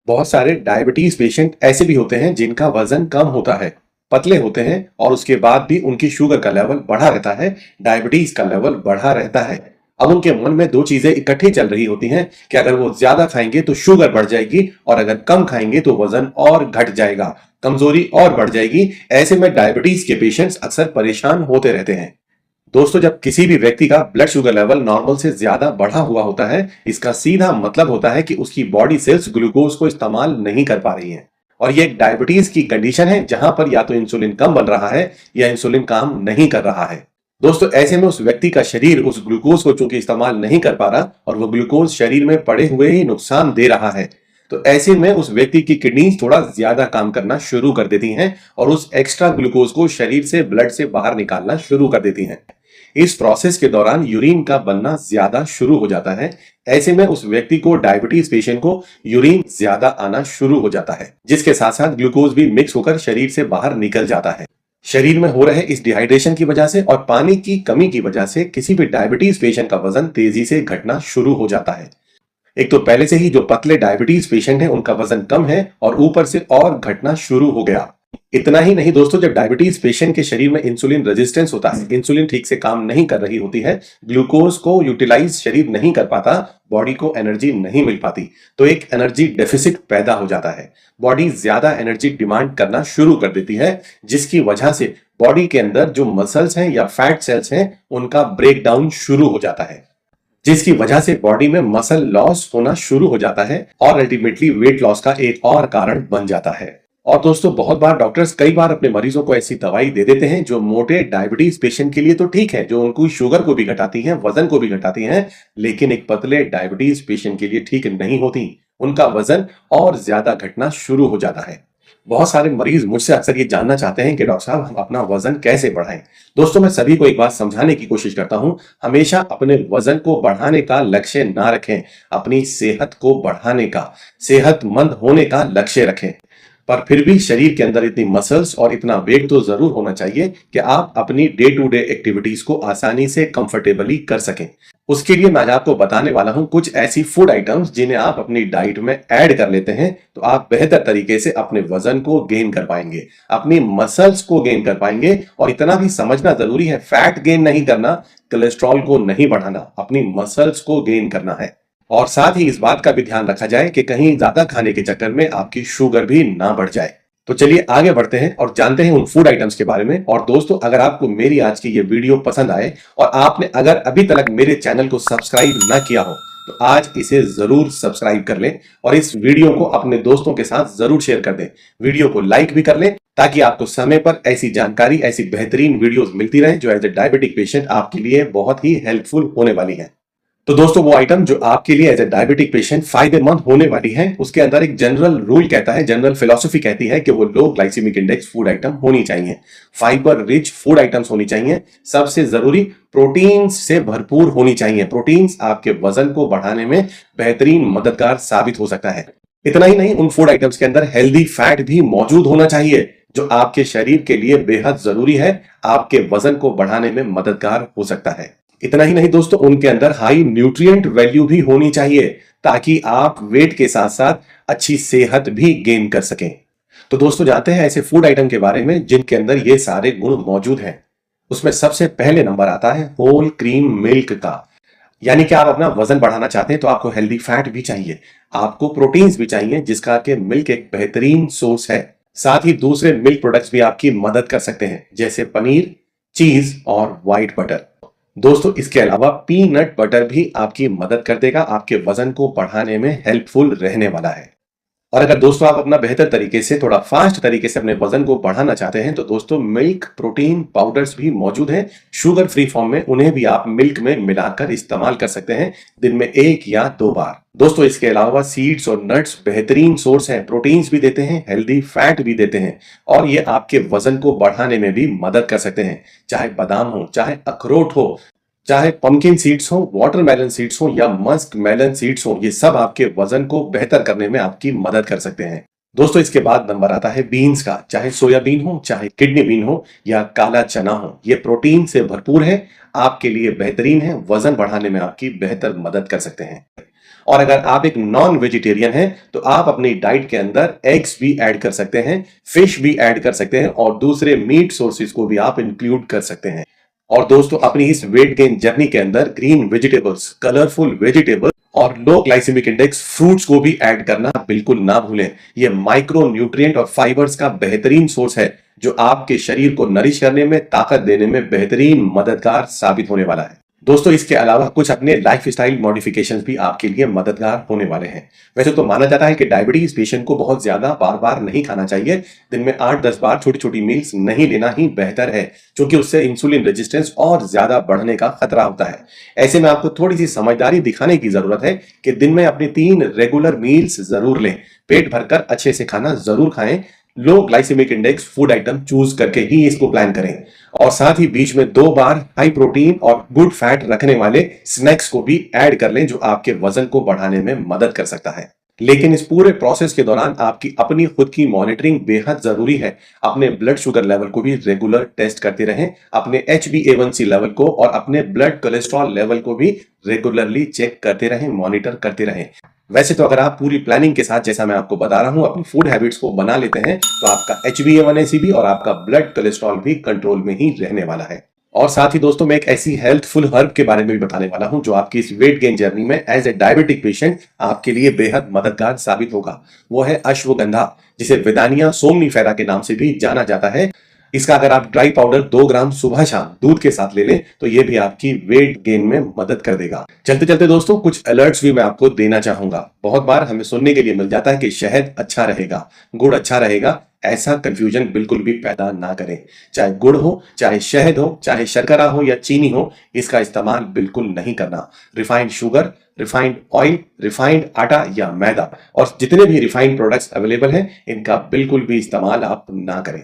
बहुत सारे diabetes patient ऐसे भी होते हैं जिनका वजन कम होता है, पतले होते हैं और उसके बाद भी उनकी शुगर का लेवल बढ़ा रहता है, डायबिटीज का लेवल बढ़ा रहता है। अब उनके मन में दो चीजें इकट्ठी चल रही होती हैं कि अगर वो ज्यादा खाएंगे तो शुगर बढ़ जाएगी और अगर कम खाएंगे तो वजन और घट जाएगा, कमजोरी और बढ़ जाएगी। ऐसे में डायबिटीज के पेशेंट्स अक्सर परेशान होते रहते हैं। दोस्तों, जब किसी भी व्यक्ति का ब्लड शुगर लेवल नॉर्मल से ज्यादा बढ़ा हुआ होता है, इसका सीधा मतलब होता है कि उसकी बॉडी सेल्स ग्लूकोज को इस्तेमाल नहीं कर पा रही हैं। और ये एक डायबिटीज की कंडीशन है जहां पर या तो इंसुलिन कम बन रहा है या इंसुलिन काम नहीं कर रहा है। दोस्तों, ऐसे में उस व्यक्ति का शरीर उस ग्लूकोज को चूंकि इस्तेमाल नहीं कर पा रहा और वो ग्लूकोज शरीर में पड़े हुए ही नुकसान दे रहा है, तो ऐसे में उस व्यक्ति की किडनीज थोड़ा ज्यादा काम करना शुरू कर देती हैं और उस एक्स्ट्रा ग्लूकोज को शरीर से ब्लड से बाहर निकालना शुरू कर देती हैं। इस प्रोसेस के दौरान यूरिन का बनना ज्यादा शुरू हो जाता है। ऐसे में उस व्यक्ति को, डायबिटीज पेशेंट को, यूरिन ज्यादा आना शुरू हो जाता है, जिसके साथ साथ ग्लूकोज भी मिक्स होकर शरीर से बाहर निकल जाता है। शरीर में हो रहे इस डिहाइड्रेशन की वजह से और पानी की कमी की वजह से किसी भी डायबिटीज पेशेंट का वजन तेजी से घटना शुरू हो जाता है। एक तो पहले से ही जो पतले डायबिटीज पेशेंट हैं उनका वजन कम है और ऊपर से और घटना शुरू हो गया। इतना ही नहीं दोस्तों, जब डायबिटीज पेशेंट के शरीर में इंसुलिन रेजिस्टेंस होता है, इंसुलिन ठीक से काम नहीं कर रही होती है, ग्लूकोज को यूटिलाइज शरीर नहीं कर पाता, बॉडी को एनर्जी नहीं मिल पाती, तो एक एनर्जी डेफिसिट पैदा हो जाता है। बॉडी ज्यादा एनर्जी डिमांड करना शुरू कर देती है, जिसकी वजह से बॉडी के अंदर जो मसल्स हैं या फैट सेल्स हैं उनका ब्रेक डाउन शुरू हो जाता है, जिसकी वजह से बॉडी में मसल लॉस होना शुरू हो जाता है और अल्टीमेटली वेट लॉस का एक और कारण बन जाता है। और दोस्तों, बहुत बार डॉक्टर्स कई बार अपने मरीजों को ऐसी दवाई दे देते हैं जो मोटे डायबिटीज पेशेंट के लिए तो ठीक है, जो उनको शुगर को भी घटाती हैं, वजन को भी घटाती हैं, लेकिन एक पतले डायबिटीज पेशेंट के लिए ठीक नहीं होती। उनका वजन और ज्यादा घटना शुरू हो जाता है। बहुत सारे मरीज मुझसे अक्सर ये जानना चाहते हैं कि डॉक्टर साहब, हम अपना वजन कैसे बढ़ाएं। दोस्तों, मैं सभी को एक बात समझाने की कोशिश करता हूं, हमेशा अपने वजन को बढ़ाने का लक्ष्य ना रखें, अपनी सेहत को बढ़ाने का, सेहतमंद होने का लक्ष्य रखें। पर फिर भी शरीर के अंदर इतनी मसल्स और इतना वेट तो जरूर होना चाहिए कि आप अपनी डे टू डे एक्टिविटीज को आसानी से कंफर्टेबली कर सकें। उसके लिए मैं आज आपको बताने वाला हूं कुछ ऐसी फूड आइटम्स जिन्हें आप अपनी डाइट में ऐड कर लेते हैं तो आप बेहतर तरीके से अपने वजन को गेन कर पाएंगे, अपनी मसल्स को गेन कर पाएंगे। और इतना भी समझना जरूरी है, फैट गेन नहीं करना, कोलेस्ट्रॉल को नहीं बढ़ाना, अपनी मसल्स को गेन करना है। और साथ ही इस बात का भी ध्यान रखा जाए कि कहीं ज्यादा खाने के चक्कर में आपकी शुगर भी ना बढ़ जाए। तो चलिए आगे बढ़ते हैं और जानते हैं उन फूड आइटम्स के बारे में। और दोस्तों, अगर आपको मेरी आज की ये वीडियो पसंद आए और आपने अगर अभी तक मेरे चैनल को सब्सक्राइब ना किया हो तो आज इसे जरूर सब्सक्राइब कर लें और इस वीडियो को अपने दोस्तों के साथ जरूर शेयर कर दें। वीडियो को लाइक भी कर लें ताकि आपको समय पर ऐसी जानकारी, ऐसी बेहतरीन वीडियोस मिलती रहे जो एज ए डायबिटिक पेशेंट आपके लिए बहुत ही हेल्पफुल होने वाली है। तो दोस्तों, वो आइटम जो आपके लिए एज ए डायबिटिक पेशेंट फायदेमंद होने वाली है, उसके अंदर एक जनरल रूल कहता है, जनरल फिलॉसफी कहती है कि वो लो ग्लाइसेमिक इंडेक्स फूड आइटम होनी चाहिए, फाइबर रिच फूड आइटम्स होनी चाहिए, सबसे जरूरी प्रोटीन्स से भरपूर होनी चाहिए। प्रोटीन्स आपके वजन को बढ़ाने में बेहतरीन मददगार साबित हो सकता है। इतना ही नहीं, उन फूड आइटम्स के अंदर हेल्दी फैट भी मौजूद होना चाहिए जो आपके शरीर के लिए बेहद जरूरी है, आपके वजन को बढ़ाने में मददगार हो सकता है। इतना ही नहीं दोस्तों, उनके अंदर हाई न्यूट्रिएंट वैल्यू भी होनी चाहिए ताकि आप वेट के साथ साथ अच्छी सेहत भी गेन कर सकें। तो दोस्तों, जानते हैं ऐसे फूड आइटम के बारे में जिनके अंदर ये सारे गुण मौजूद हैं। उसमें सबसे पहले नंबर आता है होल क्रीम मिल्क का। यानी कि आप अपना वजन बढ़ाना चाहते हैं तो आपको हेल्दी फैट भी चाहिए, आपको प्रोटीन्स भी चाहिए, जिसका कि मिल्क एक बेहतरीन सोर्स है। साथ ही दूसरे मिल्क प्रोडक्ट्स भी आपकी मदद कर सकते हैं, जैसे पनीर, चीज और व्हाइट बटर। दोस्तों, इसके अलावा पीनट बटर भी आपकी मदद कर देगा, आपके वजन को बढ़ाने में हेल्पफुल रहने वाला है। और अगर दोस्तों आप अपना बेहतर तरीके से, थोड़ा फास्ट तरीके से अपने वजन को बढ़ाना चाहते हैं तो दोस्तों मिल्क प्रोटीन पाउडर्स भी मौजूद हैं, शुगर फ्री फॉर्म में। उन्हें भी आप मिल्क में मिलाकर इस्तेमाल कर सकते हैं दिन में 1 या 2 बार। दोस्तों, इसके अलावा सीड्स और नट्स बेहतरीन सोर्स हैं, प्रोटीन्स भी देते हैं, हेल्दी फैट भी देते हैं और ये आपके वजन को बढ़ाने में भी मदद कर सकते हैं। चाहे बादाम हो, चाहे अखरोट हो, चाहे पंपकिन सीड्स हो, वाटरमेलन सीड्स हो या मस्क मेलन सीड्स हो, ये सब आपके वजन को बेहतर करने में आपकी मदद कर सकते हैं। दोस्तों, इसके बाद नंबर आता है बीन्स का। चाहे सोयाबीन हो, चाहे किडनी बीन हो या काला चना हो, ये प्रोटीन से भरपूर है, आपके लिए बेहतरीन है, वजन बढ़ाने में आपकी बेहतर मदद कर सकते हैं। और अगर आप एक नॉन वेजिटेरियन हैं तो आप अपनी डाइट के अंदर एग्स भी ऐड कर सकते हैं, फिश भी ऐड कर सकते हैं और दूसरे मीट सोर्सेज को भी आप इंक्लूड कर सकते हैं। और दोस्तों, अपनी इस वेट गेन जर्नी के अंदर ग्रीन वेजिटेबल्स, कलरफुल वेजिटेबल्स और लो ग्लाइसेमिक इंडेक्स फ्रूट्स को भी ऐड करना बिल्कुल ना भूलें। ये माइक्रो न्यूट्रिएंट और फाइबर्स का बेहतरीन सोर्स है जो आपके शरीर को नरिश करने में, ताकत देने में बेहतरीन मददगार साबित होने वाला है। दोस्तों, इसके अलावा कुछ अपने लाइफस्टाइल मॉडिफिकेशंस भी आपके लिए मददगार होने वाले हैं। वैसे तो माना जाता है कि डायबिटीज पेशेंट को बहुत ज्यादा बार बार नहीं खाना चाहिए। दिन में 8-10 बार छोटी छोटी मील्स नहीं लेना ही बेहतर है, क्योंकि उससे इंसुलिन रेजिस्टेंस और ज्यादा बढ़ने का खतरा होता है। ऐसे में आपको थोड़ी सी समझदारी दिखाने की जरूरत है कि दिन में अपनी 3 रेगुलर मील्स जरूर लें, पेट भरकर अच्छे से खाना जरूर खाएं, low glycemic index food item choose करके ही इसको प्लान करें और साथ ही बीच में 2 बार हाई प्रोटीन और गुड फैट रखने वाले स्नैक्स को भी ऐड कर लें जो आपके वजन को बढ़ाने में मदद कर सकता है। लेकिन इस पूरे प्रोसेस के दौरान आपकी अपनी खुद की मॉनिटरिंग बेहद जरूरी है। अपने ब्लड शुगर लेवल को भी रेगुलर टेस्ट करते रहें, अपने HbA1c लेवल को और अपने ब्लड कोलेस्ट्रॉल लेवल को भी रेगुलरली चेक करते रहें, मॉनिटर करते रहें। वैसे तो अगर आप पूरी प्लानिंग के साथ, जैसा मैं आपको बता रहा हूं, अपनी फूड हैबिट्स को बना लेते हैं तो आपका HbA1c भी और आपका ब्लड कोलेस्ट्रॉल भी कंट्रोल में ही रहने वाला है। और साथ ही दोस्तों, मैं एक ऐसी हेल्थफुल हर्ब के बारे में भी बताने वाला हूं जो आपकी इस वेट गेन जर्नी में एज ए डायबिटिक पेशेंट आपके लिए बेहद मददगार साबित होगा। वो है अश्वगंधा, जिसे विदानिया सोमनीफेरा के नाम से भी जाना जाता है। इसका अगर आप ड्राई पाउडर 2 ग्राम सुबह शाम दूध के साथ ले लें तो ये भी आपकी वेट गेन में मदद कर देगा। चलते चलते दोस्तों, कुछ अलर्ट्स भी मैं आपको देना चाहूंगा। बहुत बार हमें सुनने के लिए मिल जाता है कि शहद अच्छा रहेगा, गुड़ अच्छा रहेगा। ऐसा कंफ्यूजन बिल्कुल भी पैदा ना करें। चाहे गुड़ हो, चाहे शहद हो, चाहे शर्करा हो या चीनी हो, इसका इस्तेमाल बिल्कुल नहीं करना। Refined sugar, refined oil, refined आटा या मैदा और जितने भी रिफाइंड प्रोडक्ट्स अवेलेबल हैं, इनका बिल्कुल भी इस्तेमाल आप ना करें।